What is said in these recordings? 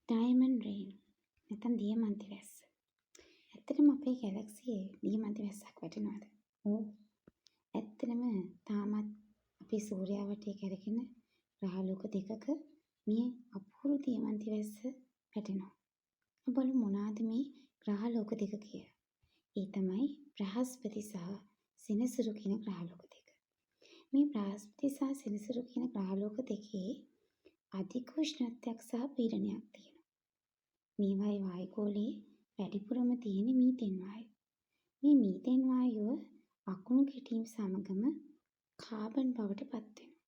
Diamond rain නැත්නම් දියමන්ති වැස්ස. ඇත්තටම අපේ ගැලැක්සියේ දියමන්ති වැස්සක් වැටෙනවද? ඔව්. ඇත්තටම තාමත් අපේ සූර්යාව වටේ කැරකෙන ග්‍රහලෝක දෙකක මේ අපූර්ව දියමන්ති වැස්ස වැටෙනවා. අපි බලමු මොනවාද මේ ග්‍රහලෝක දෙක කියලා. ඒ තමයි බ්‍රහස්පති සහ සෙනසුරු කියන ග්‍රහලෝක දෙක. මේ බ්‍රහස්පති සහ සෙනසුරු කියන ග්‍රහලෝක දෙකේ අධික උෂ්ණත්වයක් සහ පීඩනයක් තියෙනවා. මේවායේ වායුගෝලයේ වැඩිපුරම තියෙන මීතේන් වායුව. මේ මීතේන් වායුව අකුණු ගැටීම් සමගම කාබන් බවට පත් වෙනවා.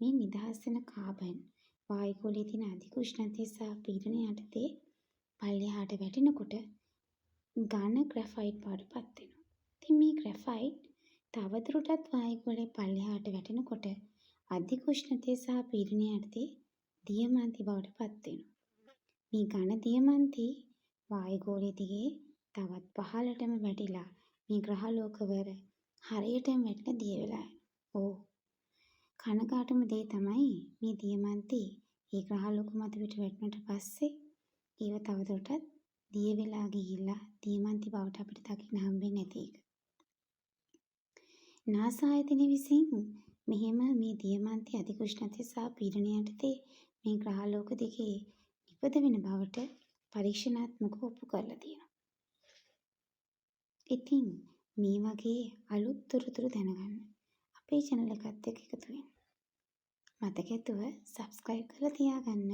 මේ නිදහස් වෙන කාබන් වායුගෝලයේ තියෙන අධික උෂ්ණත්වය සහ පීඩනය යටතේ පල්ලෙහාට වැටෙනකොට ඝන ග්‍රැෆයිට් බවට පත් වෙනවා. ඉතින් මේ ග්‍රැෆයිට් තවදුරටත් වායුගෝලයේ පල්ලෙහාට වැටෙනකොට අධික උෂ්ණත්වය සහ පීඩනය යටතේ දියමන්ති බවට පත් වෙනවා. මේ ඝන දියමන්ති වායුගෝලයේ දිගේ තවත් පහළටම වැටිලා මේ ග්‍රහලෝකවල හරියටම වැටිලා දිය වෙලා යනවා. ඔව්. කනගාටුම දේ තමයි මේ දියමන්ති මේ ග්‍රහලෝක මත පිට වැටුණට පස්සේ ඒව තවදුරටත් දිය වෙලා ගිහිල්ලා දියමන්ති බවට අපිට දකින්න හම්බෙන්නේ නැති එක. නාසා ආයතනය විසින් මෙහෙම මේ දියමන්ති අධික උෂ්ණත්වය සහ පීඩනය යටතේ මේ ග්‍රහලෝක දෙකේ නිපද වෙන බවට පරීක්ෂණාත්මකව ඔප්පු කරලා තියෙනවා. ඉතින් මේ වගේ අලුත් තොරතුරු දැනගන්න අපේ channel එකත් එක්ක එකතු වෙන්න. මතක ඇතුව subscribe කරලා තියාගන්න.